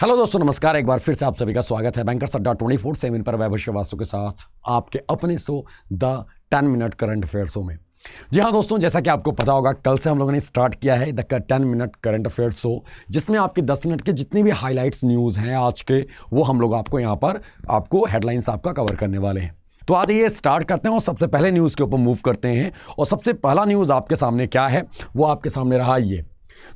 Hello दोस्तों, नमस्कार। एक बार फिर से आप सभी का स्वागत है बैंकर्स अड्डा 24/7 पर वैभव श्रीवास्तव के साथ आपके अपने show the 10 minute current affair show में। जी हाँ दोस्तों, जैसा कि आपको पता होगा, कल से हम लोगों ने स्टार्ट किया है the 10 minute current affair show, जिसमें आपके 10 मिनट के जितनी भी हाईलाइट्स न्यूज़ हैं आज के, वो हम लोग आपको यहाँ पर आपको हेडलाइंस आपका कवर करने वाले हैं। तो आज ये स्टार्ट करते हैं और सबसे पहले न्यूज़ के ऊपर मूव करते हैं। और सबसे पहला न्यूज़ आपके सामने क्या है, वो आपके सामने रहा ये।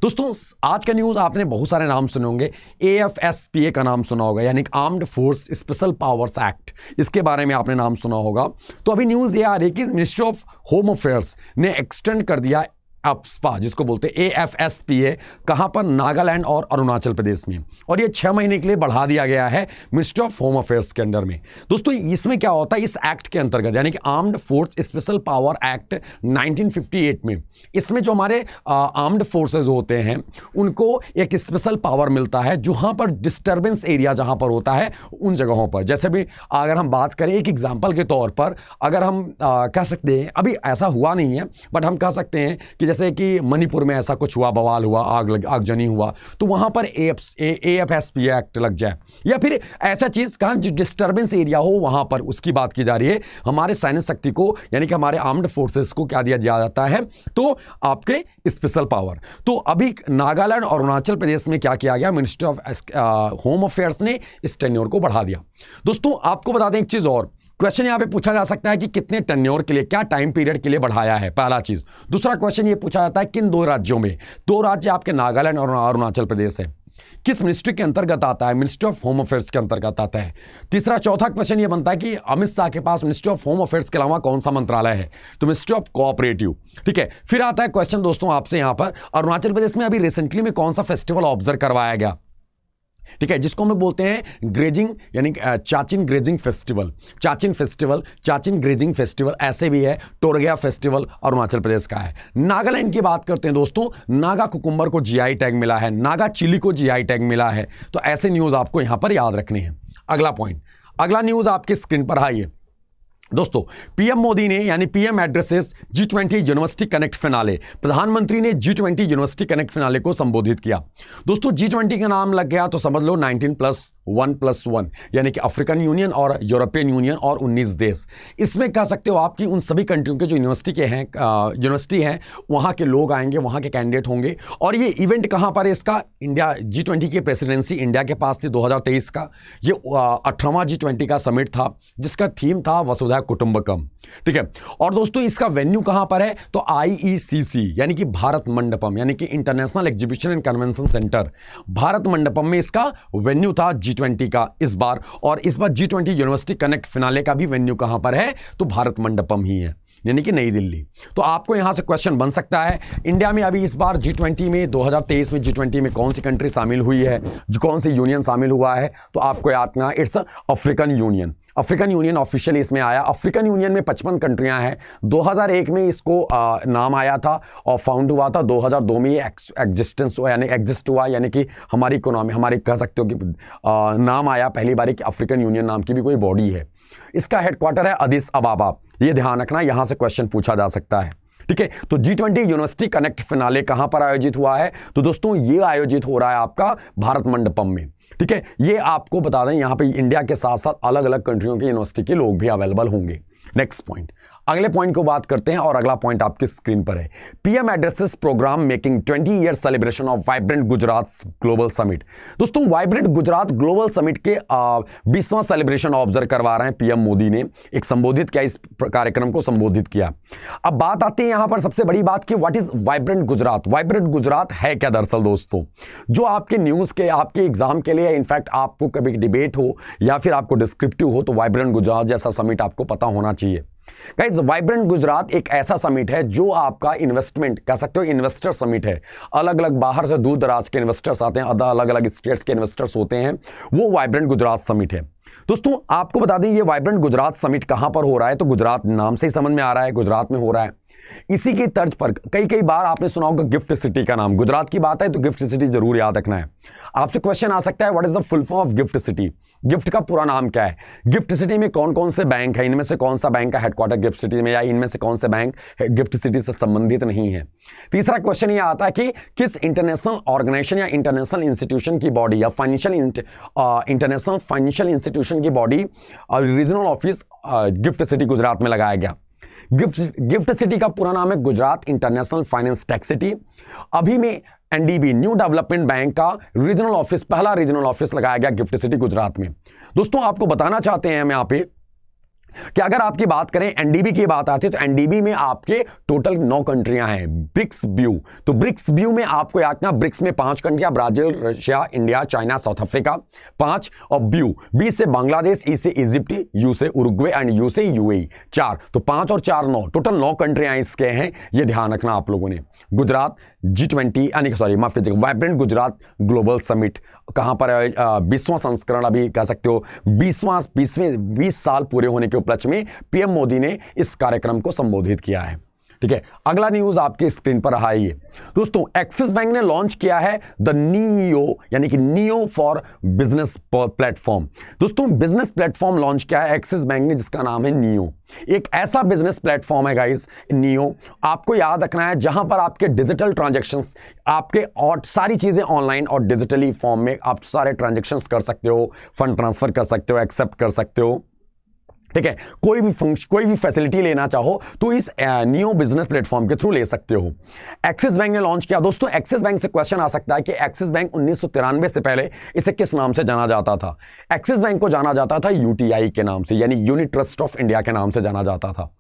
दोस्तों, आज का न्यूज़ आपने बहुत सारे नाम सुने होंगे। AFSPA का नाम सुना होगा, यानी armed force special powers act, इसके बारे में आपने नाम सुना होगा। तो अभी न्यूज़ ये आ रही है कि मिनिस्ट्री ऑफ होम अफेयर्स ने एक्सटेंड कर दिया AFSPA, जिसको बोलते हैं AFSPA, कहाँ पर? नागालैंड और अरुणाचल प्रदेश में। और ये 6 महीने के लिए बढ़ा दिया गया है मिनिस्ट्री ऑफ होम अफेयर्स के अंडर में। दोस्तों, इसमें क्या होता है, इस एक्ट के अंतर्गत, यानी कि armed force special power act 1958 में, इसमें जो हमारे आर्म्ड फोर्सेज होते हैं उनको एक स्पेशल पावर मिलता है, जहाँ पर डिस्टर्बेंस एरिया जहाँ पर होता है उन जगहों पर। जैसे भी अगर हम बात करें एक एग्जाम्पल के तौर पर, अगर हम कह सकते हैं, अभी ऐसा हुआ नहीं है, बट हम कह सकते हैं कि जैसे कि मणिपुर में ऐसा कुछ हुआ, बवाल हुआ, आगजनी हुआ, तो वहां पर AFSPA एक्ट लग जाए, या फिर ऐसा चीज कहां जो डिस्टर्बेंस एरिया हो वहां पर, उसकी बात की जा रही है। हमारे सैन्य शक्ति को, यानी कि हमारे आर्म्ड फोर्सेस को क्या दिया जाता है, तो आपके स्पेशल पावर। तो अभी नागालैंड और अरुणाचल प्रदेश में क्या किया गया, मिनिस्ट्री ऑफ होम अफेयर्स ने इस टेन्योर को बढ़ा दिया। दोस्तों, आपको बता दें एक चीज और, क्वेश्चन यहां पे पूछा जा सकता है कि कितने टेन्योर के लिए, क्या टाइम पीरियड के लिए बढ़ाया है, पहला चीज। दूसरा क्वेश्चन ये पूछा जाता है किन 2 राज्यों में, 2 राज्य आपके नागालैंड और अरुणाचल प्रदेश है, किस मिनिस्ट्री के अंतर्गत आता है, मिनिस्ट्री ऑफ होम अफेयर्स के अंतर्गत आता है। तीसरा चौथा क्वेश्चन ये बनता है कि अमित शाह के पास मिनिस्ट्री ऑफ होम अफेयर्स के अलावा कौन सा मंत्रालय है, तो मिनिस्ट्री ऑफ कोऑपरेटिव। ठीक है, फिर आता है क्वेश्चन दोस्तों आपसे यहां पर, अरुणाचल प्रदेश में अभी रिसेंटली में कौन सा फेस्टिवल ऑब्जर्व करवाया गया, ठीक है, जिसको हम बोलते हैं ग्रेजिंग, यानी चाचिन ग्रेजिंग फेस्टिवल, चाचिन ग्रेजिंग फेस्टिवल, ऐसे भी है। टोरगया फेस्टिवल अरुणाचल प्रदेश का है। नागालैंड की बात करते हैं दोस्तों, नागा कुकुम्बर को GI टैग मिला है, नागा चिली को GI टैग मिला है। तो ऐसे न्यूज़ आपको यहां पर याद रखने हैं। अगला पॉइंट, अगला न्यूज़ आपकी स्क्रीन पर आइए दोस्तों। पीएम मोदी ने, यानी PM addresses G20 university connect finale, प्रधानमंत्री ने G20 यूनिवर्सिटी कनेक्ट फिनाले को संबोधित किया। दोस्तों, G20 का नाम लग गया तो समझ लो 19+1+1, यानी कि अफ्रीकन यूनियन और यूरोपियन यूनियन और 19 देश। इसमें कह सकते हो आपकी उन सभी कंट्रियों के जो यूनिवर्सिटी हैं वहाँ के लोग आएंगे, वहाँ के कैंडिडेट होंगे। और ये इवेंट कहाँ पर है इसका, इंडिया, G20 की प्रेसिडेंसी इंडिया के पास थी 2023 का। ये 18वां G20 का समिट था, जिसका थीम था वसुधा कुटुंबकम। ठीक है, और दोस्तों इसका वेन्यू कहां पर है, तो IECC, यानी कि भारत मंडपम, यानी कि international exhibition and convention centre, Bharat Mandapam में इसका वेन्यू था G20 का इस बार। और इस बार G20 यूनिवर्सिटी कनेक्ट फिनाले का भी वेन्यू कहां पर है, तो भारत मंडपम ही है, यानी कि नई दिल्ली। तो आपको यहां से क्वेश्चन बन सकता है, इंडिया में अभी इस बार G20 में 2023 में G20 में कौन सी कंट्री शामिल हुई है, जो कौन सी यूनियन शामिल हुआ है, तो आपको याद रखना it's African union. African union officially इसमें आया। अफ्रीकन यूनियन में 55 कंट्रियां हैं। 2001 में इसको नाम आया था और फाउंड हुआ था। 2002 में ये एग्जिस्ट हुआ, यानी कि हमारी इकोनॉमी, हमारी कह सकते हो कि नाम आया पहली बार कि अफ्रीकन यूनियन नाम की भी कोई बॉडी है। इसका हेडक्वार्टर है अदिस अबाबा, ये ध्यान रखना, यहां से क्वेश्चन पूछा जा सकता है। ठीक है, तो G20 यूनिवर्सिटी कनेक्ट फिनाले कहां पर आयोजित हुआ है, तो दोस्तों ये आयोजित हो रहा है आपका भारत मंडपम में। ठीक है, ये आपको बता दें, यहां पे इंडिया के साथ साथ अलग अलग कंट्रियों की यूनिवर्सिटी के लोग भी अवेलेबल होंगे। नेक्स्ट पॉइंट, अगले पॉइंट को बात करते हैं, और अगला पॉइंट आपकी स्क्रीन पर है। PM addresses programme making 20 year celebration of vibrant Gujarat global summit. दोस्तों, वाइब्रेंट गुजरात ग्लोबल समिट के 20वां सेलिब्रेशन ऑब्जर्व करवा रहे हैं पीएम मोदी ने, एक संबोधित किया, इस कार्यक्रम को संबोधित किया। अब बात आती है यहां पर सबसे बड़ी बात की, what is vibrant Gujarat. Vibrant Gujarat है क्या दरअसल दोस्तों, जो आपके न्यूज के, आपके एग्जाम के लिए, इनफैक्ट आपको कभी डिबेट हो या फिर आपको डिस्क्रिप्टिव हो, तो वाइब्रेंट गुजरात जैसा समिट आपको पता होना चाहिए। गाइस, वाइब्रेंट गुजरात एक ऐसा समिट है जो आपका इन्वेस्टमेंट, कह सकते हो इन्वेस्टर समिट है। अलग अलग बाहर से दूर दराज के इन्वेस्टर्स आते हैं, अलग अलग स्टेट्स के इन्वेस्टर्स होते हैं, वो वाइब्रेंट गुजरात समिट है। दोस्तों, आपको बता दें ये वाइब्रेंट गुजरात समिट कहां पर हो रहा है, तो गुजरात नाम से ही समझ में आ रहा है, गुजरात में हो रहा है। इसी की तर्ज पर कई कई बार आपने सुना होगा गिफ्ट सिटी का नाम। गुजरात की बात है तो गिफ्ट सिटी जरूर याद रखना है। आपसे क्वेश्चन आ सकता है what is the full form of gift city, gift का पूरा नाम क्या है, गिफ्ट सिटी में कौन कौन से बैंक है, इनमें से कौन सा बैंक का हेडक्वार्टर गिफ्ट सिटी में, या इनमें से कौन से बैंक गिफ्ट सिटी से संबंधित नहीं है। तीसरा क्वेश्चन ये आता है कि किस इंटरनेशनल ऑर्गेनाइजेशन या इंटरनेशनल इंस्टीट्यूशन की बॉडी या इंटरनेशनल फाइनेंशियल इंस्टीट्यूशन की body regional office gift city Gujarat में लगाया गया। गिफ्ट सिटी का पूरा नाम है Gujarat international finance tech city. अभी में एनडीबी न्यू डेवलपमेंट बैंक का रीजनल ऑफिस, पहला रीजनल ऑफिस लगाया गया गिफ्ट सिटी गुजरात में। दोस्तों आपको बताना चाहते हैं हम यहाँ पे कि अगर आपकी बात करें एनडीबी की बात आती है तो एनडीबी में आपके टोटल 9 कंट्रियां हैं। ब्रिक्स व्यू, तो ब्रिक्स व्यू में आपको याद रखना, ब्रिक्स में 5 कंट्रियां, Brazil, Russia, India, China, South Africa 5, और व्यू बी से बांग्लादेश, ई से इजिप्ट, यू से उरुग्वे एंड यू से यूएई 4। तो 5 और 4 9, टोटल 9 कंट्रियां इसके हैं, ये ध्यान रखना आप लोगों ने। गुजरात G20 माफ कीजिएगा वाइब्रेंट गुजरात ग्लोबल समिट कहां पर है, 20वां संस्करण, अभी कह सकते हो 20 साल पूरे होने के उपलक्ष्य में पीएम मोदी ने इस कार्यक्रम को संबोधित किया है। ठीक है, अगला न्यूज आपकी स्क्रीन पर रहा है ये। दोस्तों एक्सिस बैंक ने लॉन्च किया है द नियो, यानी कि नियो फॉर बिजनेस प्लेटफॉर्म। दोस्तों बिजनेस प्लेटफॉर्म लॉन्च किया है एक्सिस बैंक ने जिसका नाम है नियो। एक ऐसा बिजनेस प्लेटफॉर्म है गाइस नियो, आपको याद रखना है जहां पर आपके डिजिटल ट्रांजैक्शंस, आपके और सारी चीजें ऑनलाइन और डिजिटली फॉर्म में आप सारे ट्रांजैक्शंस कर सकते हो, फंड ट्रांसफर कर सकते हो, एक्सेप्ट कर सकते हो। ठीक है, कोई भी फैसिलिटी लेना चाहो तो इस नियो बिजनेस प्लेटफॉर्म के थ्रू ले सकते हो। एक्सिस बैंक ने लॉन्च किया। दोस्तों एक्सिस बैंक से क्वेश्चन आ सकता है कि एक्सिस बैंक 1993 से पहले इसे किस नाम से जाना जाता था। एक्सिस बैंक को जाना जाता था यूटीआई के नाम से, यानी यूनिट ट्रस्ट ऑफ इंडिया के नाम से जाना जाता था।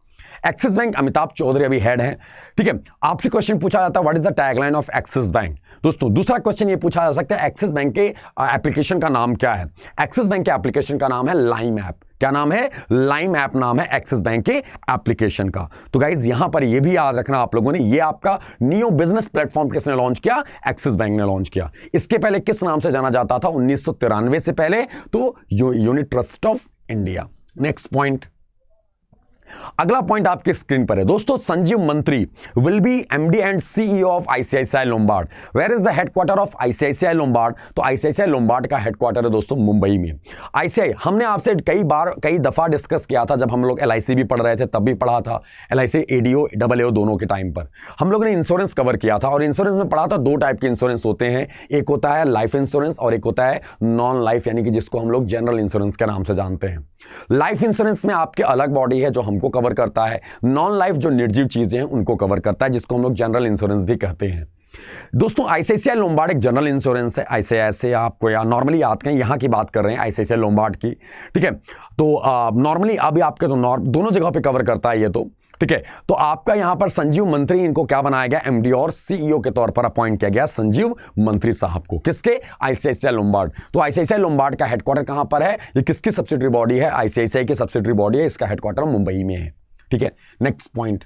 एक्सिस बैंक, अमिताभ चौधरी अभी हेड है। ठीक है, आपसे क्वेश्चन पूछा जाता है what is the tagline of axis bank. दोस्तों दूसरा क्वेश्चन ये पूछा जा सकता है एक्सिस बैंक के एप्लीकेशन का नाम क्या है। एक्सिस बैंक के एप्लीकेशन का नाम है लाइम ऐप। क्या नाम है? लाइम ऐप नाम है एक्सिस बैंक के एप्लीकेशन का। तो गाइज यहां पर यह भी याद रखना आप लोगों ने, ये आपका नियो बिजनेस प्लेटफॉर्म किसने लॉन्च किया? एक्सिस बैंक ने लॉन्च किया। इसके पहले किस नाम से जाना जाता था 1993 से पहले? तो unit trust of India. Next point, अगला पॉइंट आपके स्क्रीन पर है। दोस्तों Sanjeev Mantri will be MD and CEO of ICICI Lombard. Where is the headquarter of ICICI Lombard? तो आईसीआईसीआई लोम्बार्ड का हेडक्वार्टर है दोस्तों मुंबई में। आईसीआई हमने आपसे कई दफा डिस्कस किया था, जब हम लोग एलआईसी भी पढ़ रहे थे तब भी पढ़ा था, एलआईसी एडीओ डबल दोनों के टाइम पर हम लोगों ने इंश्योरेंस कवर किया था। और इंश्योरेंस में पढ़ा था 2 टाइप के इंश्योरेंस होते हैं, एक होता है लाइफ इंश्योरेंस और एक होता है नॉन लाइफ, यानी कि जिसको हम लोग जनरल इंश्योरेंस के नाम से जानते हैं। लाइफ इंश्योरेंस में आपके अलग बॉडी है जो हमको कवर करता है, नॉन लाइफ जो निर्जीव चीजें हैं उनको कवर करता है, जिसको हम लोग जनरल इंश्योरेंस भी कहते हैं। दोस्तों आईसीआईसीआई लोम्बार्ड एक जनरल इंश्योरेंस है। आईसीआईसीआई से आपको या नॉर्मली याद करें, यहां की बात कर रहे हैं आईसीआईसीआई लोम्बार्ड की। ठीक है, तो नॉर्मली अभी आपके तो दोनों जगह पे कवर करता है ये तो। ठीक है, तो आपका यहां पर संजीव मंत्री, इनको क्या बनाया गया? एमडी और सीईओ के तौर पर अपॉइंट किया गया संजीव मंत्री साहब को। किसके? ICICI Lombard. तो आईसीआईसीआई लोम्बार्ड का हेडक्वार्टर कहां पर है? ये किसकी सब्सिडरी बॉडी है? आईसीआईसीआई की सब्सिडरी बॉडी है, इसका हेडक्वार्टर मुंबई में है। ठीक है, नेक्स्ट पॉइंट,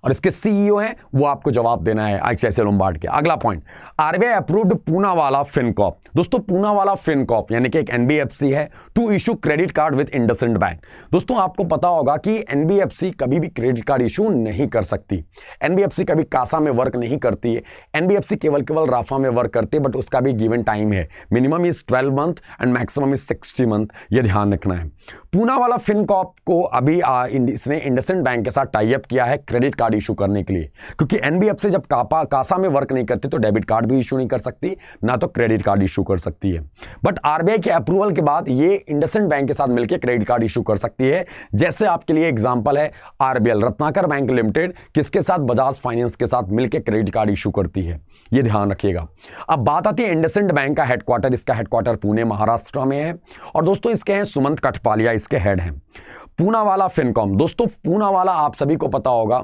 और इसके सीईओ हैं वो आपको जवाब देना है आईसीआईसीआई लोम्बार्ड के। अगला point, RBI approved Poonawalla Fincorp. दोस्तों पूनावाला फिनकॉर्प यानी कि एक एनबीएफसी है to issue credit card with IndusInd bank. दोस्तों आपको पता होगा कि एनबीएफसी कभी भी क्रेडिट कार्ड इशू नहीं कर सकती। एनबीएफसी कभी कासा में वर्क नहीं करती है, एनबीएफसी केवल राफा में वर्क करती है, बट उसका भी गिवन टाइम है, minimum is 12 month and maximum is 60 month, ये ध्यान रखना है। पूनावाला फिनकॉर्प को अभी इसने इंडसइंड बैंक के साथ टाई अप किया है क्रेडिट कार्ड इशू करने के लिए, क्योंकि एनबीएफसी जब कासा में वर्क नहीं करती तो डेबिट कार्ड भी इशू नहीं कर सकती, ना तो क्रेडिट कार्ड इशू कर सकती है। बट आरबीआई के अप्रूवल के बाद ये इंडसइंड बैंक के साथ मिलकर क्रेडिट कार्ड इशू कर सकती है। जैसे आपके लिए एग्जांपल है आरबीएल रत्नाकर बैंक लिमिटेड किसके साथ? बजाज फाइनेंस के साथ मिलकर क्रेडिट कार्ड इशू करती है, ये ध्यान रखिएगा। अब बात आती है इंडसइंड बैंक का हेडक्वार्टर, इसका हेडक्वार्टर पुणे महाराष्ट्र में है। और दोस्तों इसके हैं सुमंत कठपालिया, इसके हेड हैं। पूनावाला फिनकॉम, दोस्तों पूनावाला आप सभी को पता होगा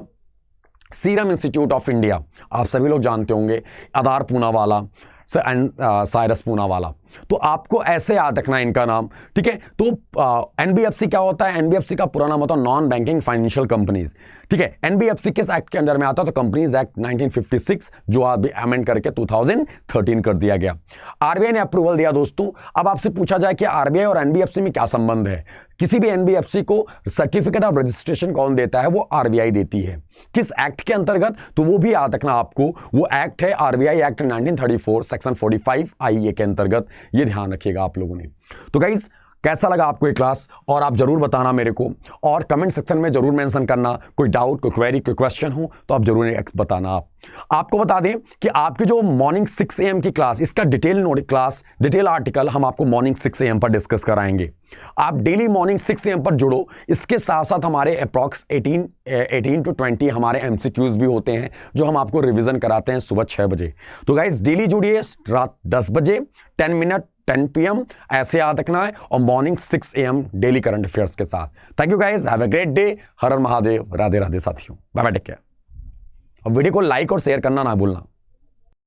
सीरम इंस्टीट्यूट ऑफ इंडिया, आप सभी लोग जानते होंगे, आधार पूनावाला एंड साइरस पूनावाला। तो आपको ऐसे याद रखना है इनका नाम। ठीक है, तो एनबीएफसी क्या होता है? एनबीएफसी का पूरा नाम होता है नॉन बैंकिंग फाइनेंशियल कंपनीज। ठीक है, एनबीएफसी किस एक्ट के अंदर में आता है? तो कंपनीज एक्ट 1956, जो अभी अमेंड करके 2013 कर दिया गया। आरबीआई ने अप्रूवल दिया। दोस्तों अब आपसे पूछा जाए कि आरबीआई और एनबीएफसी में क्या संबंध है, किसी भी एनबीएफसी को सर्टिफिकेट ऑफ रजिस्ट्रेशन कौन देता है? वो आरबीआई देती है। किस एक्ट के अंतर्गत? तो वो भी याद रखना आपको, वो एक्ट है आरबीआई एक्ट 1934 सेक्शन 45 आईए के अंतर्गत। ये ध्यान रखिएगा आप लोगों ने। तो गाइस, कैसा लगा आपको ये क्लास? और आप जरूर बताना मेरे को, और कमेंट सेक्शन में जरूर मेंशन करना। कोई डाउट, कोई क्वेरी, कोई क्वेश्चन हो तो आप जरूर बताना। आपको बता दें कि आपकी जो मॉर्निंग 6 AM की क्लास, इसका डिटेल आर्टिकल हम आपको मॉर्निंग 6 AM पर डिस्कस कराएंगे। आप डेली मॉर्निंग 6 AM पर जुड़ो। इसके साथ साथ हमारे अप्रॉक्स 18 to 20 हमारे MCQs भी होते हैं, जो हम आपको रिवीजन कराते हैं सुबह 6 बजे। तो गाइज डेली जुड़िए, रात 10 बजे 10 मिनट 10 PM ऐसे याद रखना है, और morning 6 AM daily current affairs के साथ। Thank you guys, have a great day. Har Har Mahadev, Radhe Radhe साथियों, बाय बाय, टेक केयर। और वीडियो को लाइक और शेयर करना ना भूलना।